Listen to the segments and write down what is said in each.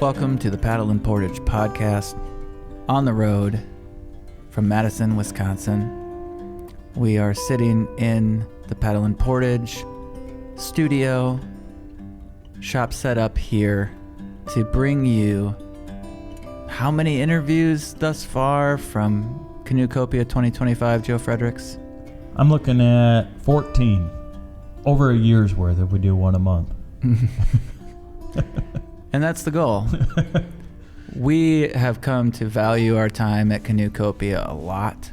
Welcome to the Paddle and Portage Podcast. On the road from Madison, Wisconsin. We are sitting in the Paddle and Portage studio, shop set up here to bring you how many interviews thus far from Canoecopia 2025, Joe Fredericks? I'm looking at 14. Over a year's worth if we do one a month. And that's the goal. We have come to value our time at Canoecopia a lot,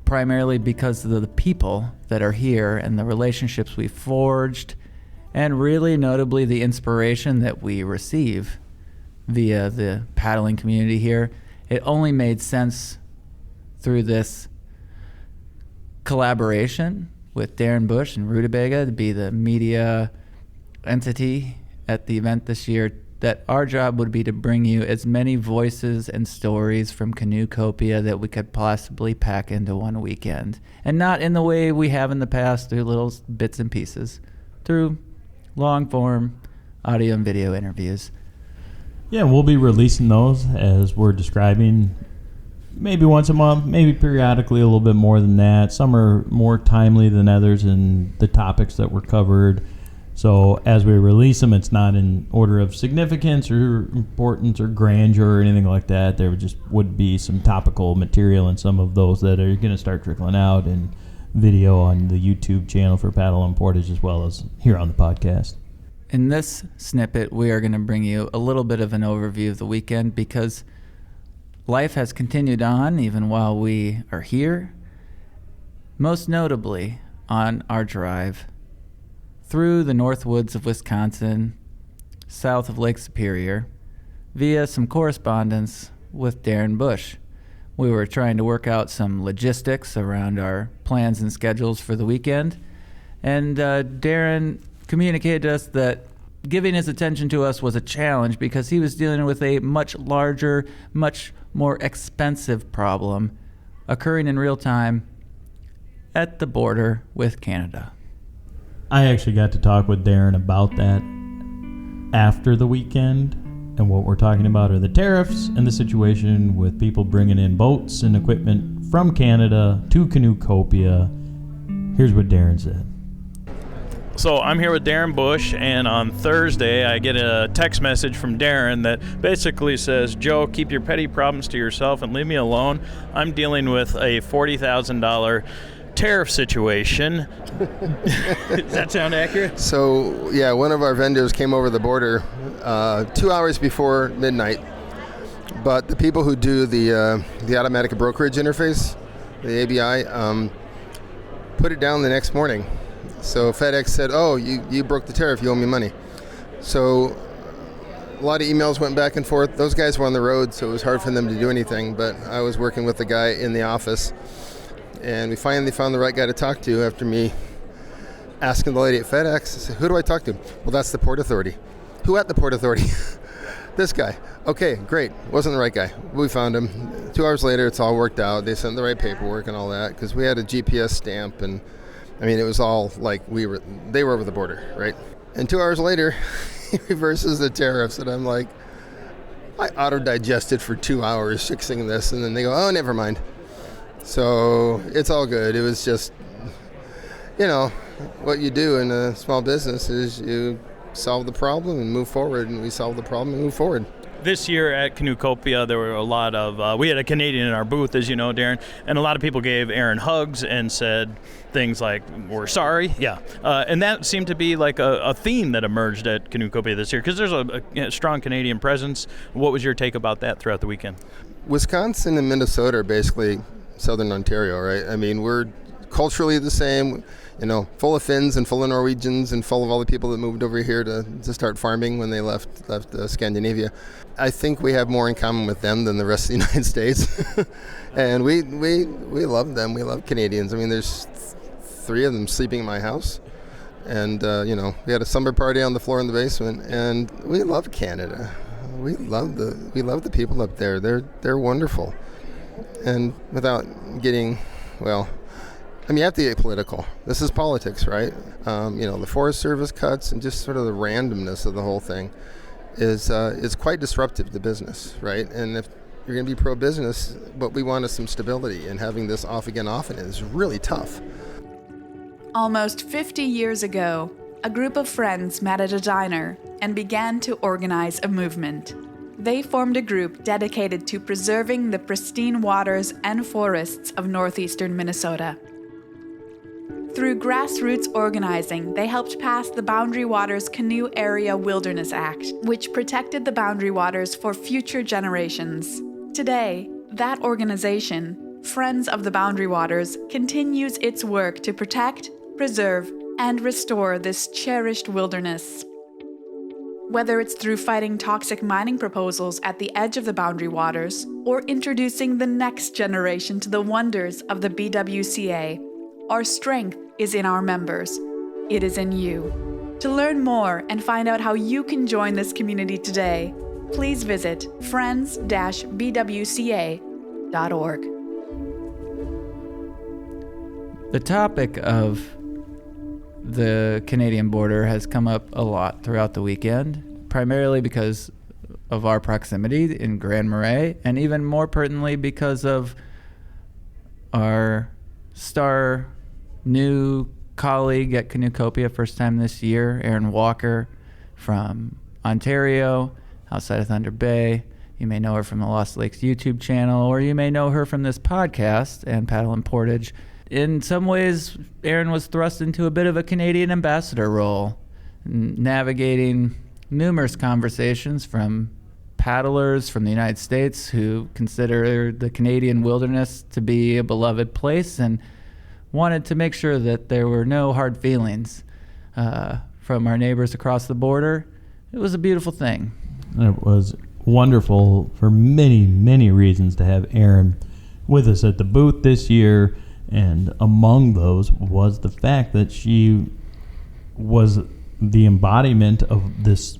primarily because of the people that are here and the relationships we've forged, and really notably the inspiration that we receive via the paddling community here. It only made sense through this collaboration with Darren Bush and Rutabaga to be the media entity at the event this year, that our job would be to bring you as many voices and stories from Canoecopia that we could possibly pack into one weekend. And not in the way we have in the past through little bits and pieces, through long-form audio and video interviews. Yeah, we'll be releasing those as we're describing, maybe once a month, maybe periodically a little bit more than that. Some are more timely than others in the topics that were covered. So as we release them, it's not in order of significance or importance or grandeur or anything like that. There would be some topical material in some of those that are going to start trickling out in video on the YouTube channel for Paddle and Portage as well as here on the podcast. In this snippet, we are going to bring you a little bit of an overview of the weekend because life has continued on even while we are here. Most notably on our drive through the north woods of Wisconsin, south of Lake Superior, via some correspondence with Darren Bush. We were trying to work out some logistics around our plans and schedules for the weekend, and Darren communicated to us that giving his attention to us was a challenge because he was dealing with a much larger, much more expensive problem occurring in real time at the border with Canada. I actually got to talk with Darren about that after the weekend, and what we're talking about are the tariffs and the situation with people bringing in boats and equipment from Canada to Canoecopia. Here's what Darren said. So I'm here with Darren Bush, and on Thursday I get a text message from Darren that basically says, Joe, keep your petty problems to yourself and leave me alone. I'm dealing with a $40,000 tariff situation. Does that sound accurate? So, yeah, one of our vendors came over the border 2 hours before midnight, but the people who do the automatic brokerage interface, the ABI, put it down the next morning. So FedEx said, oh, you broke the tariff, you owe me money. So a lot of emails went back and forth. Those guys were on the road, so it was hard for them to do anything, but I was working with the guy in the office. And we finally found the right guy to talk to after me asking the lady at FedEx. I said, who do I talk to? Well, that's the Port Authority. Who at the Port Authority? This guy. Okay, great. Wasn't the right guy. We found him. 2 hours later, it's all worked out. They sent the right paperwork and all that because we had a GPS stamp. And, I mean, it was all like they were over the border, right? And 2 hours later, he reverses the tariffs. And I'm like, I auto-digested for 2 hours fixing this. And then they go, oh, never mind. So it's all good. It was just, what you do in a small business is you solve the problem and move forward, and we solve the problem and move forward. This year at Canoecopia, there were a lot of, we had a Canadian in our booth, as you know, Darren, and a lot of people gave Aaron hugs and said things like, we're sorry. Yeah. And that seemed to be like a theme that emerged at Canoecopia this year, because there's a strong Canadian presence. What was your take about that throughout the weekend? Wisconsin and Minnesota are basically Southern Ontario, right? I mean, we're culturally the same, full of Finns and full of Norwegians and full of all the people that moved over here to start farming when they left Scandinavia. I think we have more in common with them than the rest of the United States. And we love them. We love Canadians. I mean, there's 3 of them sleeping in my house. And, we had a slumber party on the floor in the basement. And we love Canada. We love the people up there. They're wonderful. And without getting, you have to get political. This is politics, right? The Forest Service cuts and just sort of the randomness of the whole thing. is quite disruptive to business, right? And if you're going to be pro-business, what we want is some stability, and having this off again often is really tough. Almost 50 years ago, a group of friends met at a diner and began to organize a movement. They formed a group dedicated to preserving the pristine waters and forests of northeastern Minnesota. Through grassroots organizing, they helped pass the Boundary Waters Canoe Area Wilderness Act, which protected the boundary waters for future generations. Today, that organization, Friends of the Boundary Waters, continues its work to protect, preserve, and restore this cherished wilderness. Whether it's through fighting toxic mining proposals at the edge of the boundary waters, or introducing the next generation to the wonders of the BWCA, our strength is in our members. It is in you. To learn more and find out how you can join this community today, please visit friends-bwca.org. The topic of the Canadian border has come up a lot throughout the weekend, primarily because of our proximity in Grand Marais, and even more pertinently because of our star new colleague at Canoecopia, first time this year, Erin Walker from Ontario, outside of Thunder Bay. You may know her from the Lost Lakes YouTube channel, or you may know her from this podcast and Paddle and Portage. In some ways, Erin was thrust into a bit of a Canadian ambassador role, navigating numerous conversations from paddlers from the United States who consider the Canadian wilderness to be a beloved place and wanted to make sure that there were no hard feelings from our neighbors across the border. It was a beautiful thing. It was wonderful for many, many reasons to have Erin with us at the booth this year. And among those was the fact that she was the embodiment of this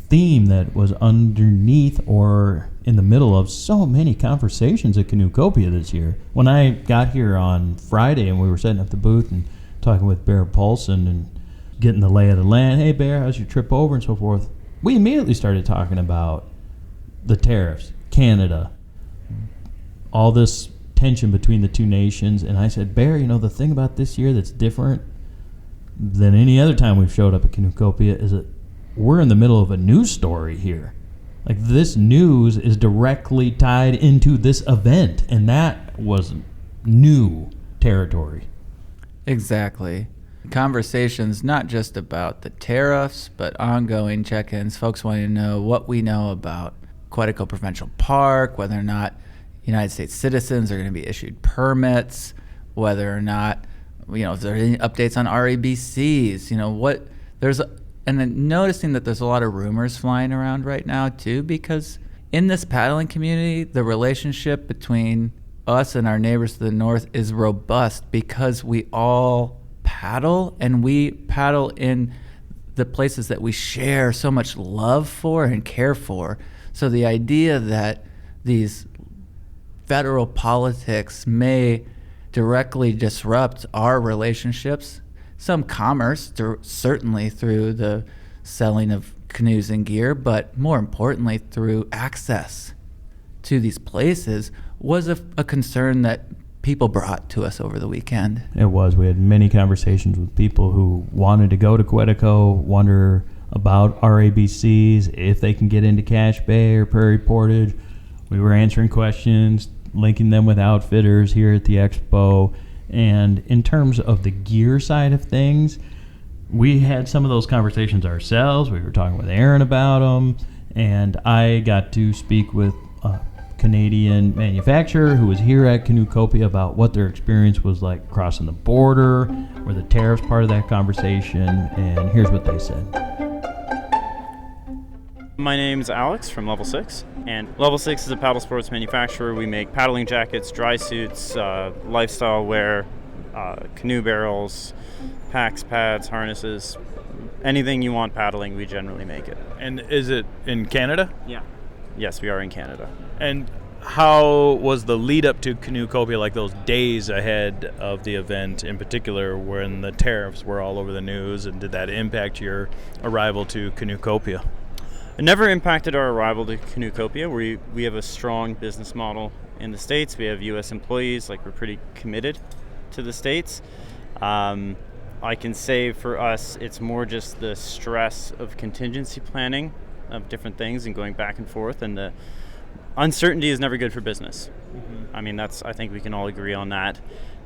theme that was underneath or in the middle of so many conversations at Canoecopia this year. When I got here on Friday and we were setting up the booth and talking with Bear Paulson and getting the lay of the land, hey Bear, how's your trip over and so forth, we immediately started talking about the tariffs, Canada, all this tension between the two nations. And I said, Bear, the thing about this year that's different than any other time we've showed up at Canoecopia is that we're in the middle of a news story here. Like, this news is directly tied into this event, and that was new territory. Exactly. Conversations not just about the tariffs, but ongoing check-ins, folks wanting to know what we know about Quetico Provincial Park, whether or not United States citizens are going to be issued permits, whether or not, if there are any updates on RABCs, and then noticing that there's a lot of rumors flying around right now too, because in this paddling community, the relationship between us and our neighbors to the north is robust because we all paddle, and we paddle in the places that we share so much love for and care for. So the idea that these federal politics may directly disrupt our relationships, some commerce, certainly through the selling of canoes and gear, but more importantly through access to these places, was a concern that people brought to us over the weekend. It was. We had many conversations with people who wanted to go to Quetico, wonder about RABCs, if they can get into Cache Bay or Prairie Portage. We were answering questions, linking them with outfitters here at the expo. And in terms of the gear side of things, we had some of those conversations ourselves. We were talking with Erin about them, and I got to speak with a Canadian manufacturer who was here at Canoecopia about what their experience was like crossing the border, or the tariffs part of that conversation, and here's what they said. My name's Alex from Level 6, and Level 6 is a paddle sports manufacturer. We make paddling jackets, dry suits, lifestyle wear, canoe barrels, packs, pads, harnesses, anything you want paddling, we generally make it. And is it in Canada? Yeah. Yes, we are in Canada. And how was the lead up to Canoecopia, like those days ahead of the event, in particular when the tariffs were all over the news, and did that impact your arrival to Canoecopia? It never impacted our arrival to Canoecopia. We have a strong business model in the States. We have U.S. employees. Like, we're pretty committed to the States. I can say for us, it's more just the stress of contingency planning of different things and going back and forth, and the uncertainty is never good for business. I mean, I think we can all agree on that.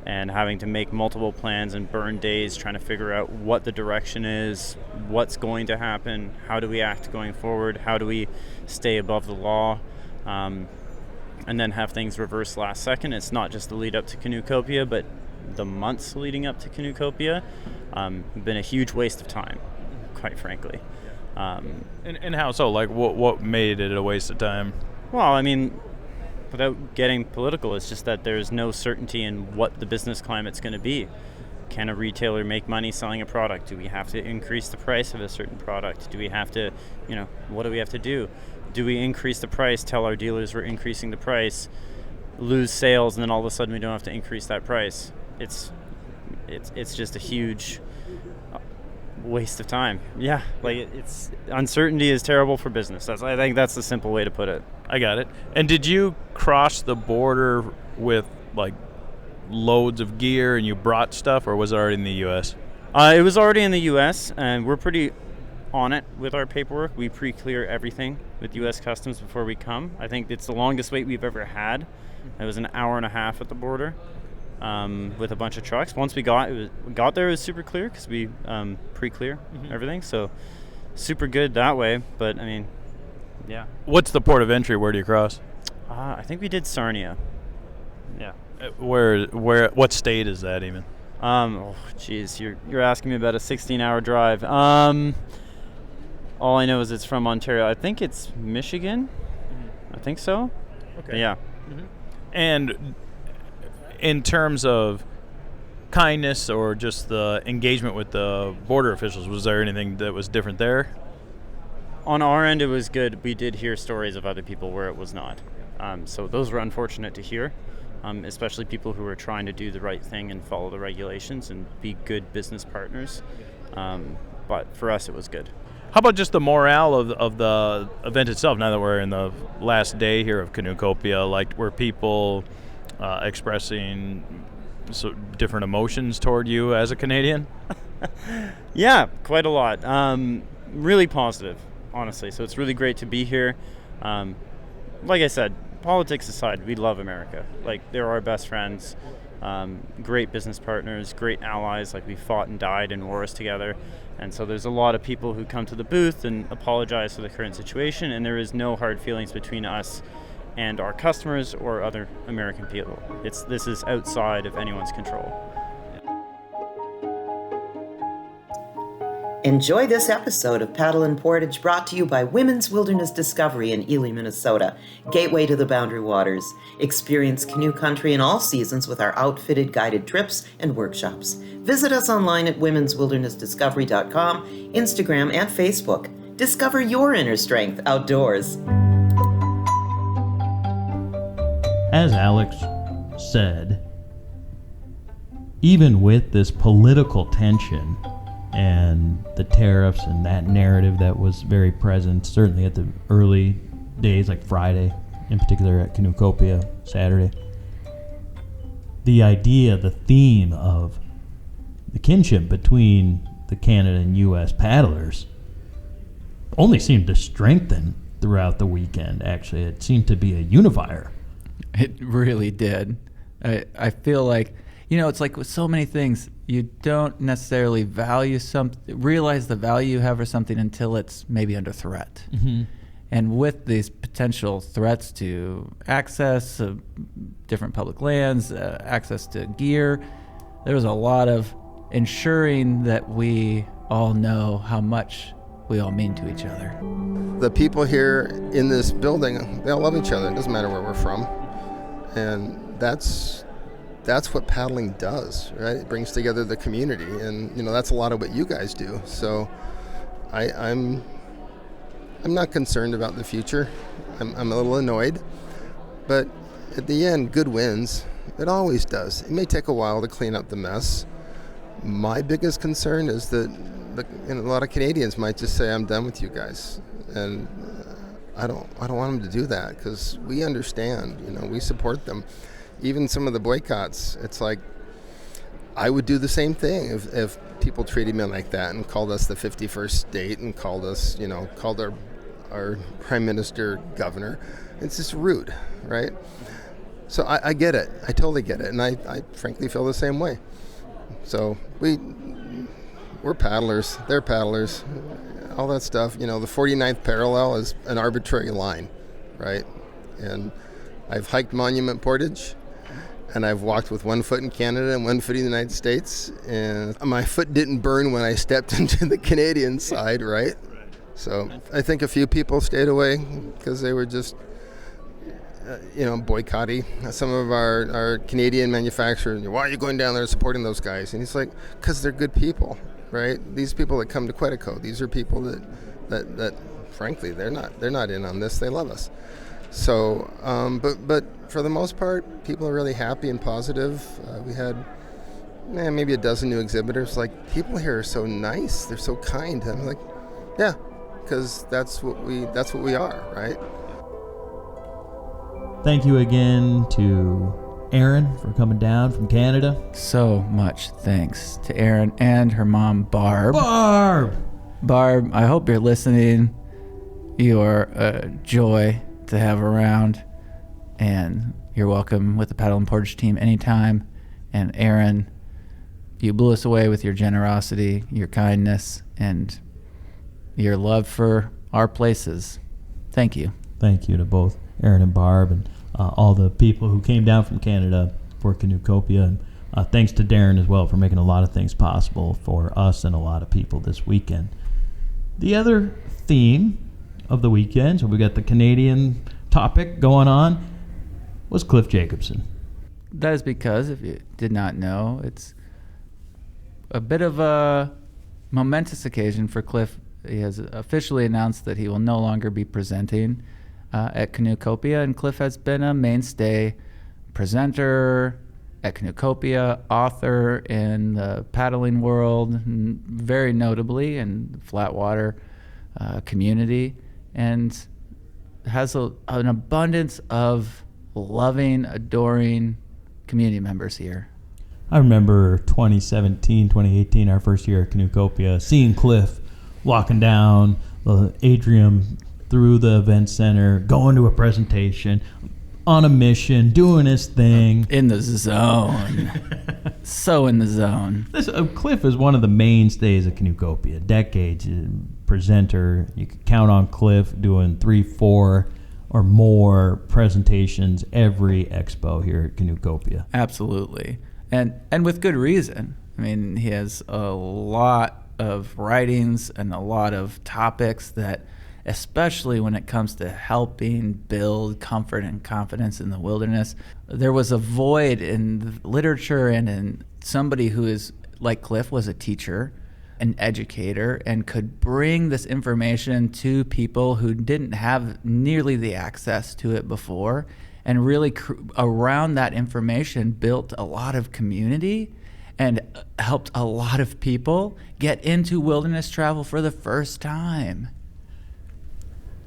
And having to make multiple plans and burn days trying to figure out what the direction is, what's going to happen, how do we act going forward, how do we stay above the law, and then have things reverse last second. It's not just the lead up to Canoecopia, but the months leading up to Canoecopia have been a huge waste of time, quite frankly. And how so? Like, what made it a waste of time? Well, I mean, without getting political, it's just that there's no certainty in what the business climate's going to be. Can a retailer make money selling a product? Do we have to increase the price of a certain product? Do we have to, what do we have to do? Do we increase the price, tell our dealers we're increasing the price, lose sales, and then all of a sudden we don't have to increase that price? It's just a huge waste of time. Yeah, it's uncertainty is terrible for business. I think that's the simple way to put it. I got it. And did you cross the border with like loads of gear and you brought stuff, or was it already in the U.S.? It was already in the U.S. and we're pretty on it with our paperwork. We pre-clear everything with U.S. Customs before we come. I think it's the longest wait we've ever had. It was an hour and a half at the border with a bunch of trucks. Once we got there, it was super clear because we pre-clear everything. So super good that way. But I mean, yeah. What's the port of entry? Where do you cross? I think we did Sarnia. Yeah. What state is that even? You're asking me about a 16-hour drive. All I know is it's from Ontario. I think it's Michigan. I think so. Okay. Yeah. And in terms of kindness or just the engagement with the border officials, was there anything that was different there? On our end, it was good. We did hear stories of other people where it was not. So those were unfortunate to hear, especially people who were trying to do the right thing and follow the regulations and be good business partners. But for us, it was good. How about just the morale of the event itself, now that we're in the last day here of Canoecopia? Like, were people expressing different emotions toward you as a Canadian? Yeah, quite a lot. Really positive, honestly. So it's really great to be here. Like I said, politics aside, we love America. Like, they're our best friends, great business partners, great allies. Like, we fought and died in wars together. And so there's a lot of people who come to the booth and apologize for the current situation, and there is no hard feelings between us and our customers or other American people. This is outside of anyone's control. Enjoy this episode of Paddle and Portage, brought to you by Women's Wilderness Discovery in Ely, Minnesota, gateway to the Boundary Waters. Experience canoe country in all seasons with our outfitted guided trips and workshops. Visit us online at womenswildernessdiscovery.com, Instagram, and Facebook. Discover your inner strength outdoors. As Alex said, even with this political tension and the tariffs and that narrative that was very present, certainly at the early days, like Friday, in particular at Canoecopia, Saturday, the idea, the theme of the kinship between the Canada and U.S. paddlers only seemed to strengthen throughout the weekend, actually. It seemed to be a unifier. It really did. I feel like, it's like with so many things, you don't necessarily realize the value you have or something until it's maybe under threat. Mm-hmm. And with these potential threats to access different public lands, access to gear, there was a lot of ensuring that we all know how much we all mean to each other. The people here in this building, they all love each other. It doesn't matter where we're from. And that's what paddling does, right? It brings together the community, and that's a lot of what you guys do. So I'm not concerned about the future. I'm a little annoyed, but at the end, good wins. It always does. It may take a while to clean up the mess. My biggest concern is that a lot of Canadians might just say, I'm done with you guys. And I don't want them to do that, because we understand, we support them. Even some of the boycotts, it's like, I would do the same thing if people treated me like that and called us the 51st state and called us, called our prime minister governor. It's just rude, right? So I get it. I totally get it. And I frankly feel the same way. So we're paddlers. They're paddlers. All that stuff. The 49th parallel is an arbitrary line, right? And I've hiked Monument Portage, and I've walked with 1 foot in Canada and 1 foot in the United States, and my foot didn't burn when I stepped into the Canadian side, right? So I think a few people stayed away because they were just, boycotting some of our Canadian manufacturers. Why are you going down there supporting those guys? And he's like, because they're good people, right? These people that come to Quetico, these are people that frankly, they're not in on this. They love us. So, but for the most part, people are really happy and positive. We had maybe a dozen new exhibitors. Like, people here are so nice. They're so kind. I'm like, yeah, because that's what we are, right? Thank you again to Erin for coming down from Canada. So much thanks to Erin and her mom, Barb. Barb, I hope you're listening. You are a joy to have around, and you're welcome with the Paddle and Portage team anytime. And Erin, you blew us away with your generosity, your kindness, and your love for our places. Thank you. Thank you to both Erin and Barb, and all the people who came down from Canada for Canoecopia. And thanks to Darren as well for making a lot of things possible for us and a lot of people this weekend. The other theme of the weekend, so we got the Canadian topic going on, was Cliff Jacobson. That is because, if you did not know, it's a bit of a momentous occasion for Cliff. He has officially announced that he will no longer be presenting at Canoecopia, and Cliff has been a mainstay presenter at Canoecopia, author in the paddling world, and very notably in the flatwater community, and has an abundance of loving, adoring community members here. I remember 2017, 2018, our first year at Canoecopia, seeing Cliff walking down the atrium through the event center, going to a presentation, on a mission, doing his thing. In the zone. So in the zone. Cliff is one of the mainstays of Canoecopia. Decades, presenter. You could count on Cliff doing 3, 4, or more presentations every expo here at Canoecopia. Absolutely. And with good reason. I mean, he has a lot of writings and a lot of topics that, especially when it comes to helping build comfort and confidence in the wilderness, there was a void in literature and in somebody who is, like Cliff, was a teacher, an educator, and could bring this information to people who didn't have nearly the access to it before, and really around that information built a lot of community and helped a lot of people get into wilderness travel for the first time.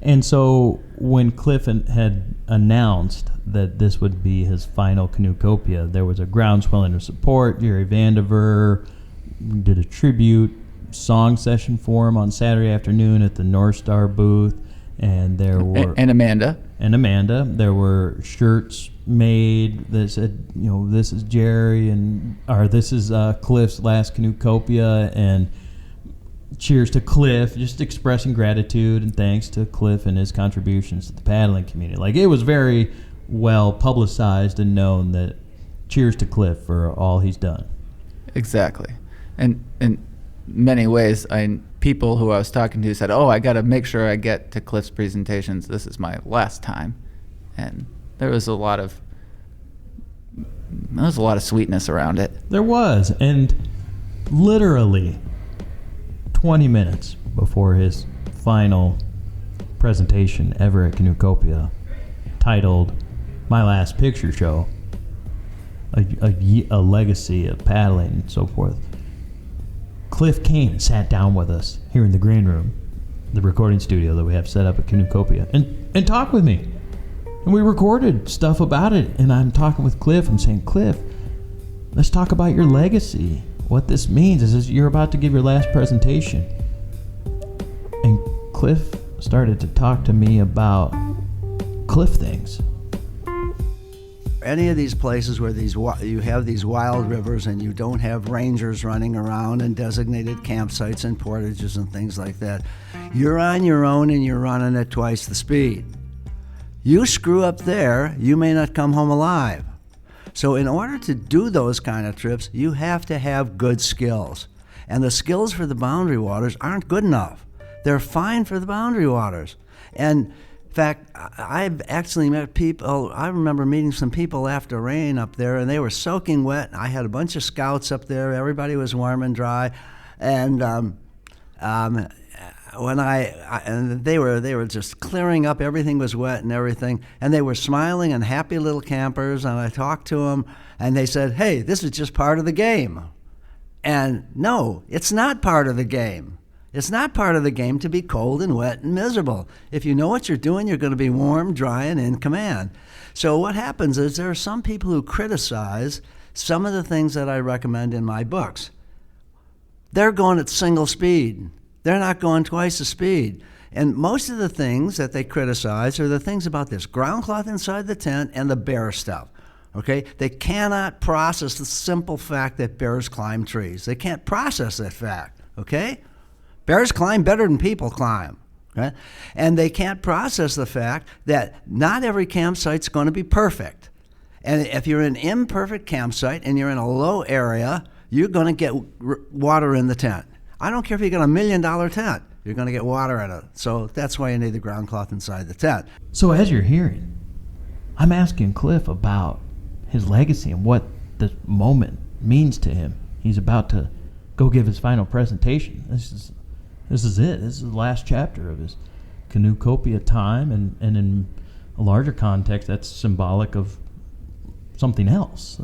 And so when Cliff had announced that this would be his final Canoecopia, there was a groundswelling of support. Jerry Vandiver did a tribute song session for him on Saturday afternoon at the North Star booth. And there were... And Amanda. There were shirts made that said, this is Jerry, or this is Cliff's last Canoecopia, and cheers to Cliff, just expressing gratitude and thanks to Cliff and his contributions to the paddling community. Like, it was very well publicized and known that cheers to Cliff for all he's done. Exactly. And in many ways, people who I was talking to said, I got to make sure I get to Cliff's presentations. This is my last time. And there was a lot of sweetness around it. There was. And literally 20 minutes before his final presentation ever at Canoecopia, titled My Last Picture Show, a legacy of paddling and so forth, Cliff came and sat down with us here in the green room the recording studio that we have set up at Canoecopia, and talk with me. And we recorded stuff about it, and I'm talking with Cliff. I'm saying, Cliff, let's talk about your legacy. What this means is you're about to give your last presentation. And Cliff started to talk to me about cliff things. Any of these places where you have these wild rivers and you don't have rangers running around and designated campsites and portages and things like that, you're on your own and you're running at twice the speed. You screw up there, you may not come home alive. So in order to do those kind of trips, you have to have good skills. And the skills for the boundary waters aren't good enough. They're fine for the boundary waters. And in fact, I've actually met people, I remember meeting some people after rain up there, and they were soaking wet. I had a bunch of scouts up there. Everybody was warm and dry. And and they were just clearing up, everything was wet and everything, and they were smiling and happy little campers, and I talked to them, and they said, hey, this is just part of the game. And no, it's not part of the game. It's not part of the game to be cold and wet and miserable. If you know what you're doing, you're going to be warm, dry, and in command. So what happens is there are some people who criticize some of the things that I recommend in my books. They're going at single speed. They're not going twice the speed. And most of the things that they criticize are the things about this ground cloth inside the tent and the bear stuff. Okay? They cannot process the simple fact that bears climb trees. They can't process that fact. Okay? Bears climb better than people climb. Okay? And they can't process the fact that not every campsite's going to be perfect. And if you're in an imperfect campsite and you're in a low area, you're going to get water in the tent. I don't care if you got $1 million tent, you're going to get water in it. So that's why you need the ground cloth inside the tent. So as you're hearing, I'm asking Cliff about his legacy and what this moment means to him. He's about to go give his final presentation. This is it. This is the last chapter of his Canoecopia time, and in a larger context, that's symbolic of something else.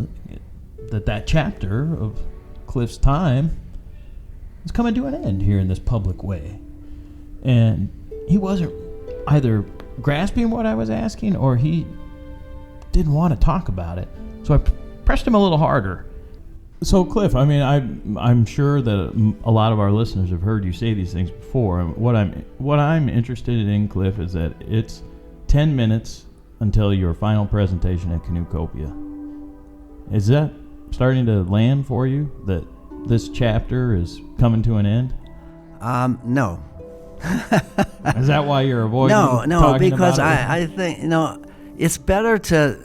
That chapter of Cliff's time is coming to an end here in this public way. And he wasn't either grasping what I was asking or he didn't want to talk about it. So I pressed him a little harder. So Cliff, I mean, I'm sure that a lot of our listeners have heard you say these things before. What I'm interested in, Cliff, is that it's 10 minutes until your final presentation at Canoecopia. Is that starting to land for you, that this chapter is coming to an end? No. Is that why you're avoiding No, because about I think, it's better to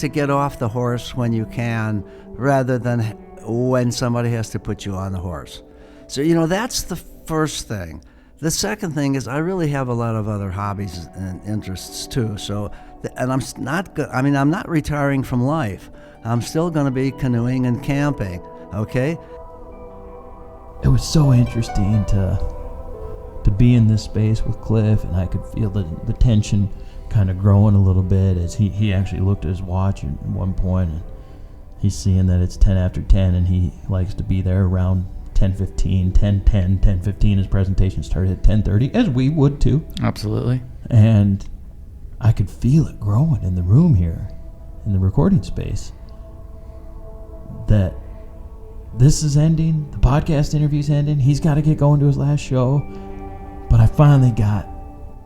get off the horse when you can rather than when somebody has to put you on the horse. So, that's the first thing. The second thing is I really have a lot of other hobbies and interests too. So, and I'm not retiring from life. I'm still going to be canoeing and camping, okay? It was so interesting to be in this space with Cliff, and I could feel the tension kind of growing a little bit as he actually looked at his watch at one point, and he's seeing that it's 10 after 10, and he likes to be there around 10:15, 10:10, 10:15. His presentation started at 10:30, as we would too. Absolutely. And I could feel it growing in the room here, in the recording space, that this is ending, the podcast interview's ending, he's got to get going to his last show. But I finally got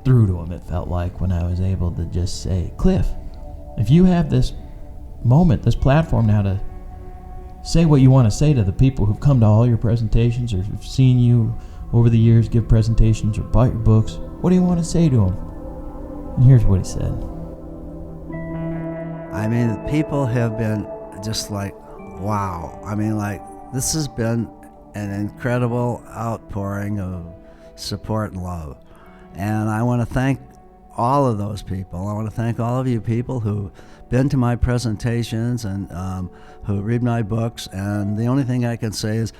through to him, it felt like, when I was able to just say, Cliff, if you have this moment, this platform now to say what you want to say to the people who've come to all your presentations or have seen you over the years give presentations or bought your books, what do you want to say to them? And here's what he said. I mean, people have been just like, wow. I mean, like, this has been an incredible outpouring of support and love. And I want to thank all of those people. I want to thank all of you people who've been to my presentations and who read my books. And the only thing I can say is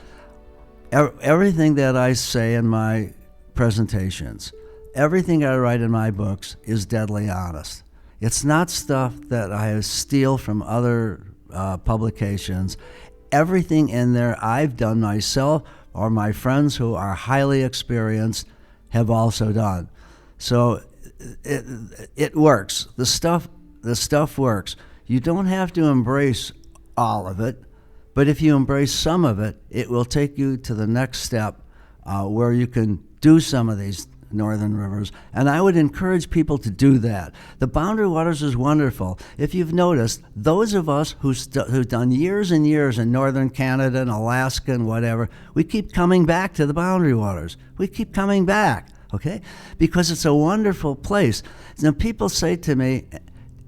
everything that I say in my presentations, everything I write in my books is deadly honest. It's not stuff that I steal from other publications. Everything in there I've done myself or my friends who are highly experienced have also done. So it works. The stuff works. You don't have to embrace all of it, but if you embrace some of it, it will take you to the next step where you can do some of these northern rivers, and I would encourage people to do that. The Boundary Waters is wonderful. If you've noticed, those of us who've done years and years in northern Canada and Alaska and whatever, we keep coming back to the Boundary Waters. We keep coming back, okay? Because it's a wonderful place. Now, people say to me,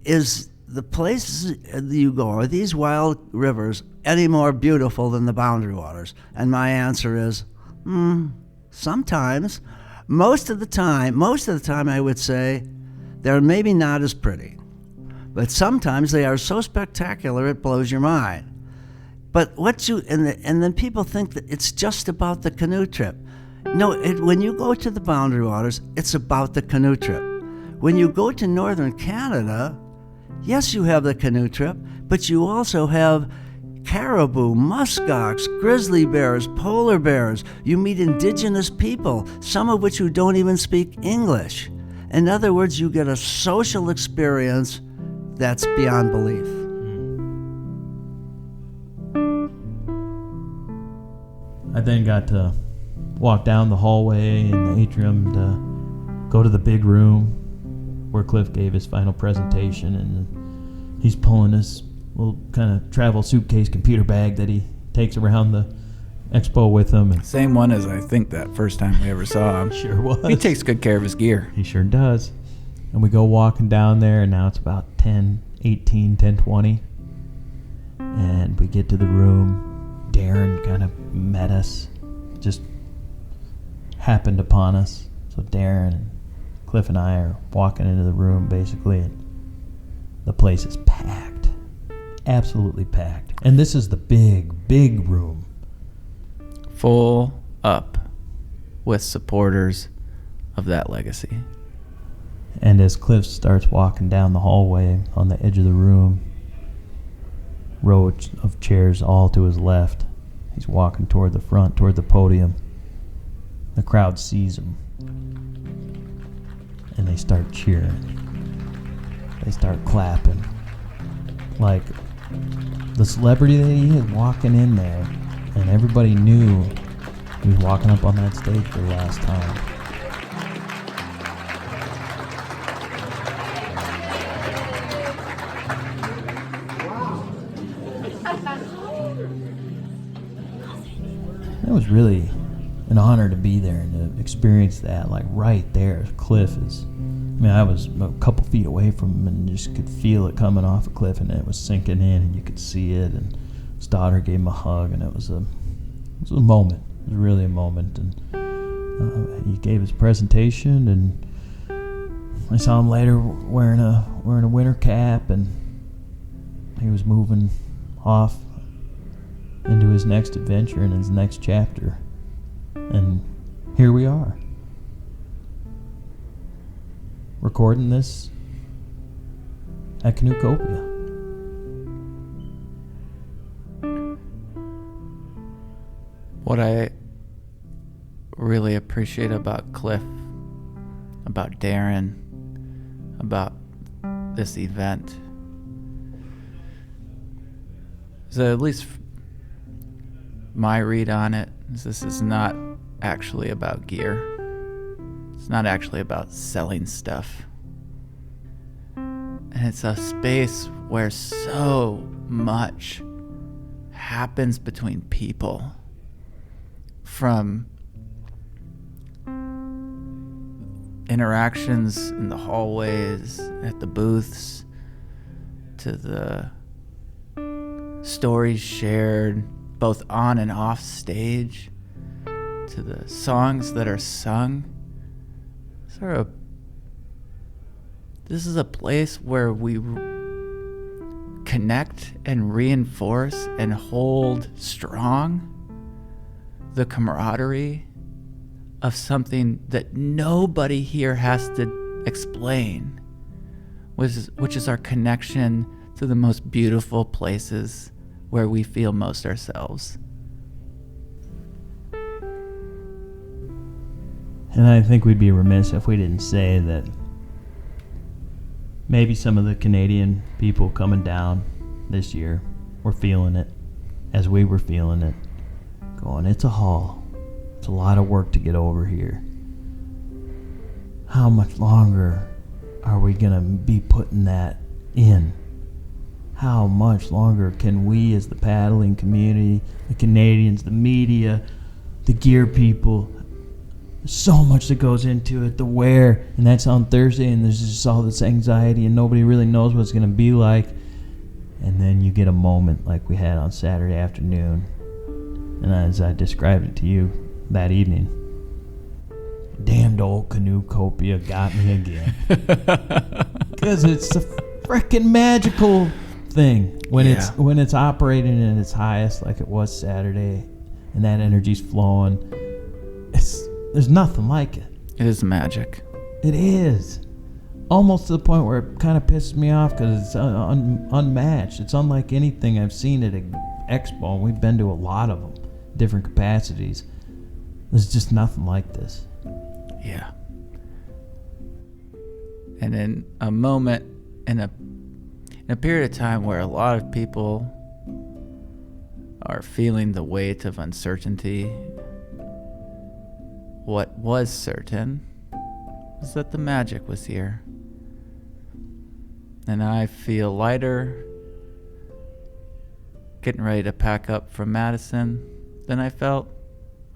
is the places you go, are these wild rivers any more beautiful than the Boundary Waters? And my answer is, sometimes. Most of the time, I would say they're maybe not as pretty. But sometimes they are so spectacular it blows your mind. But and then people think that it's just about the canoe trip. No, when you go to the Boundary Waters, it's about the canoe trip. When you go to northern Canada, yes, you have the canoe trip, but you also have caribou, muskox, grizzly bears, polar bears. You meet indigenous people, some of which who don't even speak English. In other words, you get a social experience that's beyond belief. I then got to walk down the hallway in the atrium to go to the big room where Cliff gave his final presentation, and he's pulling his little kind of travel suitcase computer bag that he takes around the expo with him. And same one as I think that first time we ever saw him. Sure was. He takes good care of his gear. He sure does. And we go walking down there, and now it's about 10:20. And we get to the room. Darren kind of met us, just happened upon us. So Darren and Cliff and I are walking into the room, basically, and the place is packed. Absolutely packed. And this is the big room. Full up with supporters of that legacy. And as Cliff starts walking down the hallway on the edge of the room, row of chairs all to his left, he's walking toward the front, toward the podium. The crowd sees him. And they start cheering. They start clapping. Like the celebrity that he is walking in there, and everybody knew he was walking up on that stage for the last time. It was really an honor to be there and to experience that, like right there. Cliff is, I was a couple feet away from him and just could feel it coming off a cliff, and it was sinking in, and you could see it. And his daughter gave him a hug, and it was a moment. It was really a moment. And he gave his presentation, and I saw him later wearing a winter cap, and he was moving off into his next adventure and his next chapter. And here we are, recording this at Canoecopia. What I really appreciate about Cliff, about Darren, about this event is that, at least my read on it, is this is not actually about gear. It's not actually about selling stuff. And it's a space where so much happens between people, from interactions in the hallways, at the booths, to the stories shared both on and off stage, to the songs that are sung. This is a place where we connect and reinforce and hold strong the camaraderie of something that nobody here has to explain, which is our connection to the most beautiful places where we feel most ourselves. And I think we'd be remiss if we didn't say that maybe some of the Canadian people coming down this year were feeling it as we were feeling it. Going, it's a haul. It's a lot of work to get over here. How much longer are we going to be putting that in? How much longer can we as the paddling community, the Canadians, the media, the gear people, so much that goes into it, the wear, and that's on Thursday, and there's just all this anxiety, and nobody really knows what it's going to be like. And then you get a moment like we had on Saturday afternoon, and as I described it to you that evening, damned old Canoecopia got me again. Because it's a freaking magical thing when it's operating at its highest, like it was Saturday, and that energy's flowing. There's nothing like it. It is magic. It is. Almost to the point where it kind of pisses me off because it's unmatched. It's unlike anything I've seen at an expo, and we've been to a lot of them, different capacities. There's just nothing like this. Yeah. And in a moment, in a period of time where a lot of people are feeling the weight of uncertainty, what was certain was that the magic was here. And I feel lighter getting ready to pack up from Madison than I felt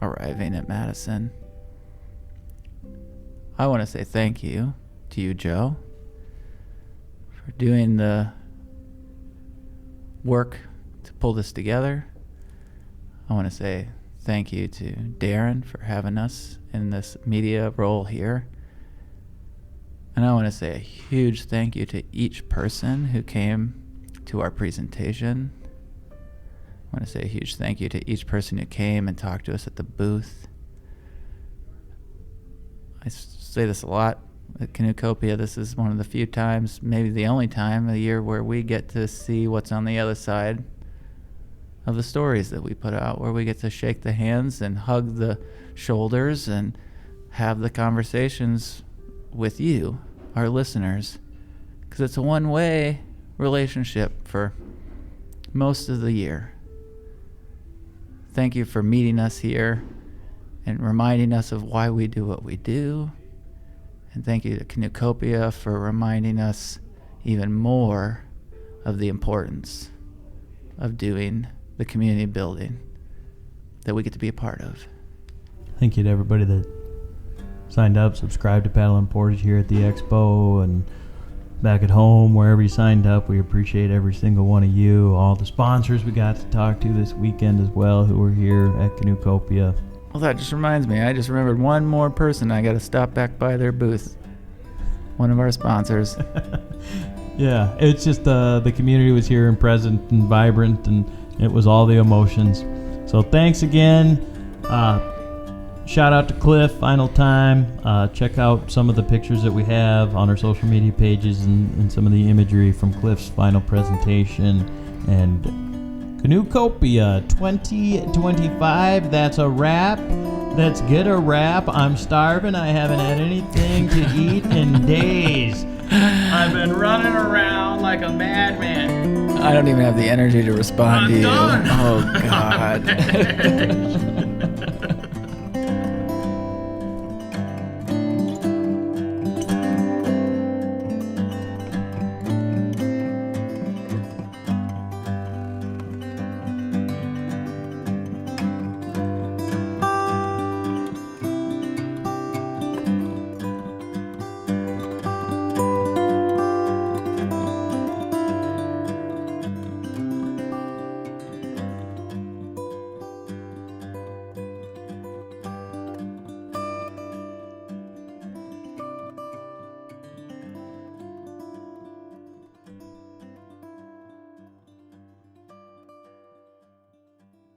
arriving at Madison. I want to say thank you to you, Joe, for doing the work to pull this together. I want to say thank you to Darren for having us in this media role here. And I want to say a huge thank you to each person who came to our presentation. I want to say a huge thank you to each person who came and talked to us at the booth. I say this a lot at Canoecopia. This is one of the few times, maybe the only time of the year, where we get to see what's on the other side of the stories that we put out, where we get to shake the hands and hug the shoulders and have the conversations with you, our listeners, because it's a one-way relationship for most of the year. Thank you for meeting us here and reminding us of why we do what we do. And thank you to Canoecopia for reminding us even more of the importance of doing the community building that we get to be a part of. Thank you to everybody that signed up, subscribed to Paddle and Portage here at the expo and back at home, wherever you signed up. We appreciate every single one of you. All the sponsors we got to talk to this weekend as well who were here at Canoecopia. Well, that just reminds me. I just remembered one more person. I got to stop back by their booth. One of our sponsors. Yeah, it's just the community was here and present and vibrant, and it was all the emotions. So thanks again. Shout out to Cliff, final time. Check out some of the pictures that we have on our social media pages and some of the imagery from Cliff's final presentation. And Canoecopia 2025, that's a wrap. Let's get a wrap. I'm starving. I haven't had anything to eat in days. I've been running around like a madman. I don't even have the energy to respond to you. Done. Oh, God.